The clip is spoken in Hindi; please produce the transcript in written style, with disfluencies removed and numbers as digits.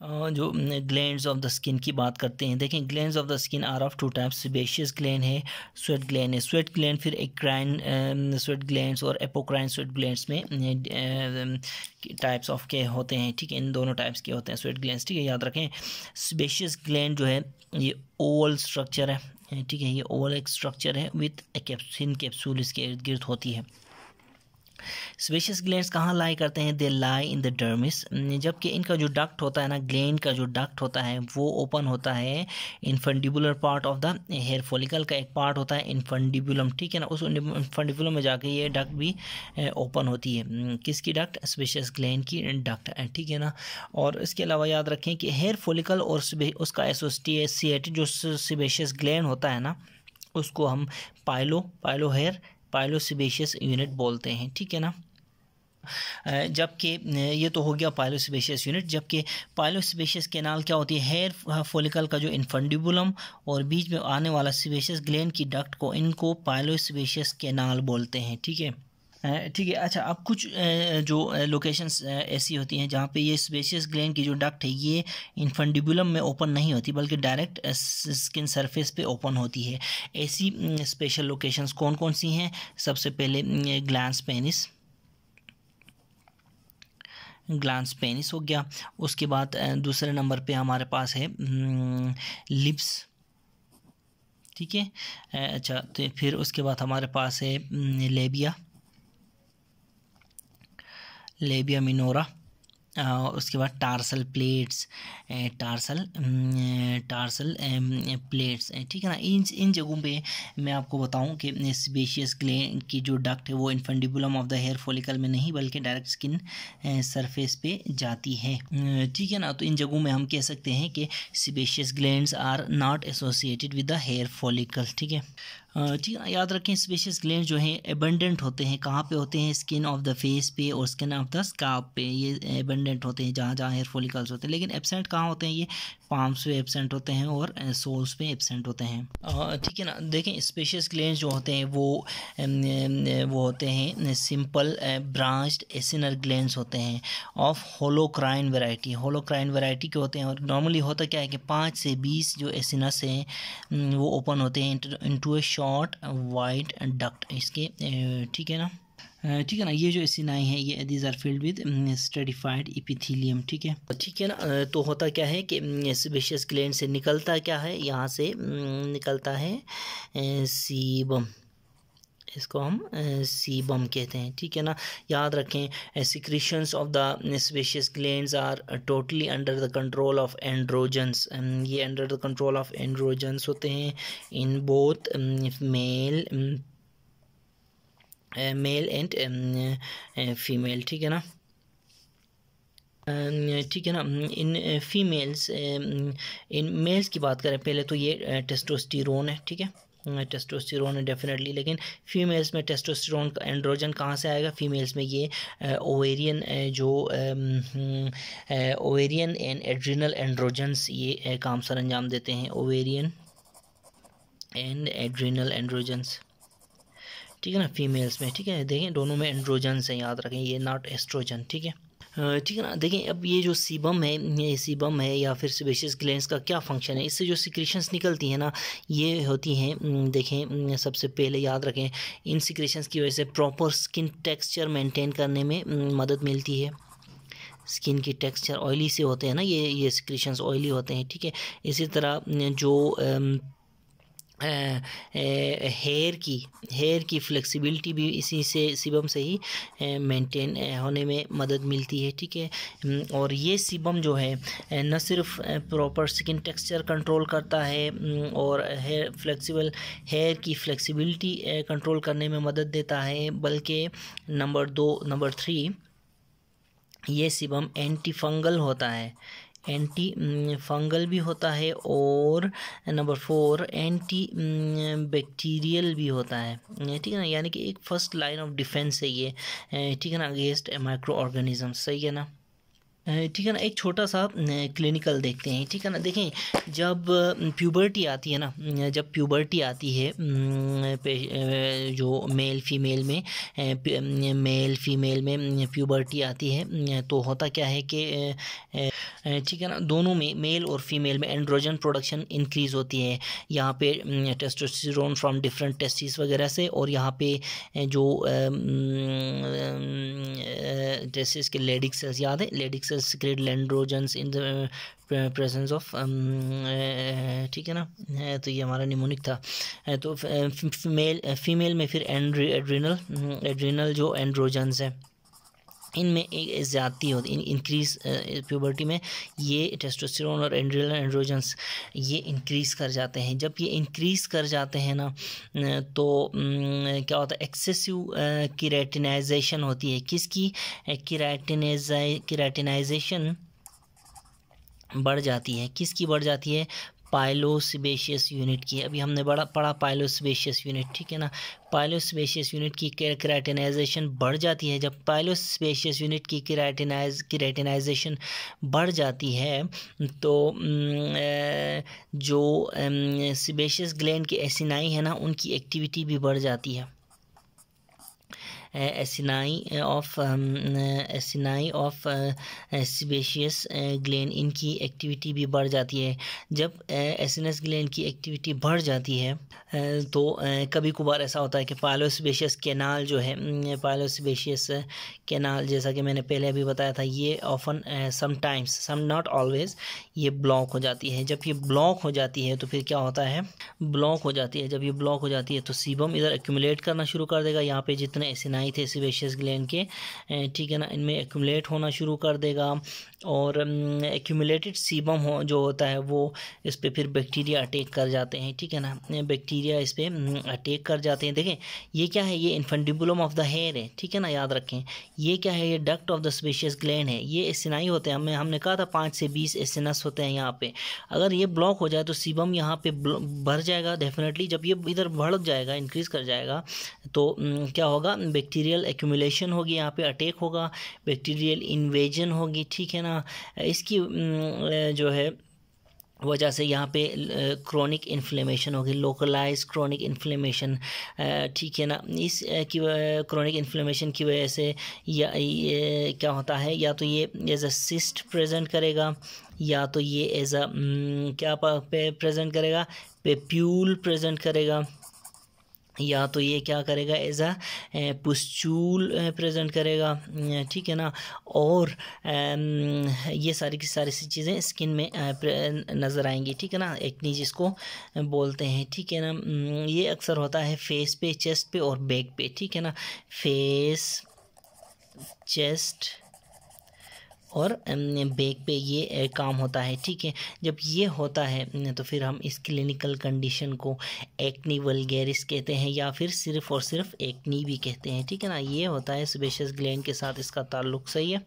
जो ग्लैंड्स ऑफ द स्किन की बात करते हैं, देखें glands of the skin are of two types, sebaceous gland है, स्वेट ग्लैंड है। स्वेट ग्लैंड फिर एक्राइन स्वेट ग्लैंड्स और एपोक्राइन स्वेट ग्लैंड्स में टाइप्स ऑफ के होते हैं, ठीक है, इन दोनों टाइप्स के होते हैं स्वेट ग्लैंड्स, ठीक है, याद रखें। सेबेशियस ग्लैंड जो है ये ओवल स्ट्रक्चर है, ठीक है, ये ओवल एक स्ट्रक्चर है विथ थिन कैप्सूल इसके इर्द गिर्द होती है। स्पेशियस ग्लैंड्स कहाँ लाई करते हैं? दे लाई इन द डर्मिस, जबकि इनका जो डक्ट होता है ना, ग्लैंड का जो डक्ट होता है वो ओपन होता है infundibular part of the hair follicle का एक पार्ट होता है इनफंडिबुलम, ठीक है ना, उस इनफंडिबुलम में जाके ये डक्ट भी ओपन होती है। किसकी डक्ट? स्पेशियस ग्लैंड की डक्ट, ठीक है ना। और इसके अलावा याद रखें कि हेयर फॉलिकल और उसका एसोसिएटेड जो सेबेशियस ग्लैंड होता है ना, उसको हम पाइलो हेयर पाइलोसेबेशियस यूनिट बोलते हैं, ठीक है ना। जबकि ये तो हो गया पाइलोसेबेशियस यूनिट, जबकि पाइलोसेबेशियस कैनाल क्या होती है? हेयर फॉलिकल का जो इनफंडिबुलम और बीच में आने वाला सेबेशियस ग्लैंड की डक्ट को, इनको पाइलोसेबेशियस कैनाल बोलते हैं, ठीक है, ठीक है। अच्छा, अब कुछ जो लोकेशंस ऐसी होती हैं जहाँ पे ये स्पेशियस ग्लैंड की जो डक्ट है ये इनफंडिबुलम में ओपन नहीं होती बल्कि डायरेक्ट स्किन सरफेस पे ओपन होती है। ऐसी स्पेशल लोकेशंस कौन कौन सी हैं? सबसे पहले ग्लैंस पेनिस हो गया। उसके बाद दूसरे नंबर पे हमारे पास है लिप्स, ठीक है। अच्छा, तो फिर उसके बाद हमारे पास है लेबिया मिनोरा, उसके बाद टार्सल प्लेट्स, टार्सल प्लेट्स, ठीक है ना। इन जगहों पे मैं आपको बताऊं कि सेबेशियस ग्लैंड की जो डक्ट है वो infundibulum of the hair follicle में नहीं बल्कि डायरेक्ट स्किन सरफेस पे जाती है, ठीक है ना। तो इन जगहों में हम कह सकते हैं कि sebaceous glands are not associated with the hair follicle, ठीक है। ठीक है, याद रखें स्पेशियस ग्लैंड जो हैं एबंडेंट होते हैं, कहाँ पे होते हैं? स्किन ऑफ द फेस पे और स्किन ऑफ द स्काल्प पे, ये एबंडेंट होते हैं जहाँ जहाँ हेयर फॉलिकल्स होते हैं। लेकिन एब्सेंट कहाँ होते हैं? ये पाम्स पे एब्सेंट होते हैं और सोल्स पे एब्सेंट होते हैं, ठीक है ना। देखें स्पेशियस ग्लैंड जो होते हैं वो होते हैं सिंपल ब्रांच्ड एसिनर ग्लैंड्स होते हैं of holocrine variety. Holocrine variety के होते हैं और नॉर्मली होता क्या है कि 5 से 20 जो एसिनस हैं वो ओपन होते हैं इनटू ए शॉर्ट वाइड डक्ट इसके, ठीक है ना, ठीक है ना। ये जो एसिनाई है ये these are filled with stratified epithelium, ठीक है, ठीक है ना। तो होता क्या है कि सेबेशियस ग्लैंड से निकलता क्या है? यहाँ से निकलता है सीबम, इसको हम सीबम कहते हैं, ठीक है ना। याद रखें secretions of the sebaceous glands are totally under the control of androgens, ये under the control of androgens होते हैं in both male and female, ठीक है ना, ठीक है ना। इन फीमेल्स इन मेल्स की बात करें पहले तो ये टेस्टोस्टेरोन है, ठीक है, टेस्टोस्टेरोन है डेफिनेटली। लेकिन फीमेल्स में टेस्टोस्टेरोन का एंड्रोजन कहाँ से आएगा? फीमेल्स में ये ovarian ovarian and adrenal androgens ये काम सर अंजाम देते हैं, ओवेरियन एंड एड्रिनल एंड्रोजन्स, ठीक है ना, फीमेल्स में, ठीक है। देखें दोनों में एंड्रोजन्स हैं, याद रखें, ये नॉट एस्ट्रोजन, ठीक है, ठीक है ना। देखें अब ये जो सीबम है या फिर सेबेशियस ग्लैंड्स का क्या फंक्शन है? इससे जो सिक्रीशंस निकलती हैं ना ये होती हैं, देखें सबसे पहले याद रखें इन सिक्रीशंस की वजह से प्रॉपर स्किन टेक्सचर मेंटेन करने में मदद मिलती है। स्किन की टेक्सचर ऑयली से होते हैं ना, ये सिक्रीशंस ऑयली होते हैं, ठीक है। इसी तरह जो हेयर की फ्लेक्सिबिलिटी भी इसी से सीबम से ही मेंटेन होने में मदद मिलती है, ठीक है। और ये सीबम जो है न सिर्फ प्रॉपर स्किन टेक्सचर कंट्रोल करता है और हेयर की फ्लेक्सिबिलिटी कंट्रोल करने में मदद देता है, बल्कि नंबर 3 ये सीबम एंटी फंगल होता है, एंटी फंगल भी होता है, और नंबर 4 एंटी बैक्टीरियल भी होता है, ठीक है ना। यानी कि एक फर्स्ट लाइन ऑफ डिफेंस है ये, ठीक है ना, अगेंस्ट माइक्रो ऑर्गेनिज्म, सही है ना। ठीक है ना, एक छोटा सा क्लिनिकल देखते हैं, ठीक है ना। देखें, जब प्यूबर्टी आती है ना, जब प्यूबर्टी आती है जो मेल फीमेल में प्यूबर्टी आती है, तो होता क्या है कि ठीक है ना, दोनों में, मेल और फीमेल में एंड्रोजन प्रोडक्शन इंक्रीज़ होती है। यहाँ पे टेस्टोस्टेरोन फ्रॉम डिफरेंट टेस्टिस वगैरह से, और यहाँ पे जो टेस्टिस के लेडिक सेल्स, याद है, Leydig cells secrete androgens in the presence of, ठीक है ना। तो ये हमारा निमोनिक था। तो फीमेल में फिर एड्रिनल जो एंड्रोजन्स है, इनमें एक ज़्यादती होती, इंक्रीज़ प्यूबर्टी में ये टेस्टोस्टेरोन और एंड्रोजन्स ये इंक्रीज़ कर जाते हैं। जब ये इंक्रीज़ कर जाते हैं ना, तो क्या होता है, एक्सेसिव केराटिनाइजेशन होती है। किसकी? केराटिनाइजेशन बढ़ जाती है। किसकी बढ़ जाती है? पाइलोसेबेशियस यूनिट की। अभी हमने पढ़ा पाइलोसेबेशियस यूनिट, ठीक है ना। पाइलोसेबेशियस यूनिट की केराटिनाइजेशन बढ़ जाती है। जब पाइलोसेबेशियस यूनिट की केराटिनाइजेशन बढ़ जाती है, तो जो सेबेशियस ग्लैंड के एसिनाई है ना, उनकी एक्टिविटी भी बढ़ जाती है। एसिनाई ऑफ सेबेशियस ग्लैंड, इनकी एक्टिविटी भी बढ़ जाती है। जब एसिनस ग्लैंड की एक्टिविटी बढ़ जाती है, तो कभी कभार ऐसा होता है कि पाइलोसेबेशियस कैनाल जो है, पाइलोसेबेशियस कैनाल, जैसा कि मैंने पहले अभी बताया था, ये often sometimes, some not always, ये ब्लॉक हो जाती है। जब ये ब्लॉक हो जाती है तो फिर क्या होता है, ब्लॉक हो जाती है। जब ये ब्लॉक हो जाती है तो सीबम इधर एक्यूमुलेट करना शुरू कर देगा। यहाँ पे जितने एसिनाई थे सेबेशियस ग्लैंड के, ठीक है ना, इनमें एक्यूमुलेट होना शुरू कर देगा, और एक्यूमुलेटेड सीबम जो होता है वो इस पर फिर बैक्टीरिया अटैक कर जाते हैं, ठीक है ना। बैक्टीरिया इस पर अटैक कर जाते हैं। देखें, ये क्या है, ये इन्फेंडिबुलम ऑफ द हेयर है, ठीक है ना, याद रखें। ये क्या है, ये duct of the sebaceous gland है। ये एसिनाई होते हैं, हमने कहा था 5 से 20 एसिनस होते हैं यहाँ पे। अगर ये ब्लॉक हो जाए तो सीबम यहाँ पे भर जाएगा डेफिनेटली। जब ये इधर बढ़ जाएगा, इंक्रीज कर जाएगा, तो क्या होगा, बैक्टीरियल एक्यूमुलेशन होगी, यहाँ पे अटैक होगा, बैक्टीरियल इन्वेजन होगी, ठीक है ना। इसकी जो है वजह से यहाँ पे क्रोनिक इन्फ्लेमेशन होगी, लोकलाइज क्रोनिक इन्फ्लेमेशन, ठीक है ना। इस की क्रोनिक इन्फ्लेमेशन की वजह से या ये क्या होता है, या तो ये एज अ सिस्ट प्रेजेंट करेगा, या तो ये एज अ क्या प्रेजेंट करेगा, पेप्यूल प्रेजेंट करेगा, या तो ये क्या करेगा, एज अ पुस्चूल प्रेजेंट करेगा, ठीक है ना। और ये सारी की सारी चीज़ें स्किन में नज़र आएंगी, ठीक है ना। एक्नी जिसको बोलते हैं, ठीक है ना। ये अक्सर होता है फेस पे, चेस्ट पे और बैक पे, ठीक है ना। फेस, चेस्ट और बैक पे ये काम होता है, ठीक है। जब ये होता है तो फिर हम इस क्लिनिकल कंडीशन को एक्नी वल्गैरिस कहते हैं, या फिर सिर्फ और सिर्फ एक्नी भी कहते हैं, ठीक है ना। ये होता है सेबेशियस ग्लैंड के साथ इसका ताल्लुक, सही है।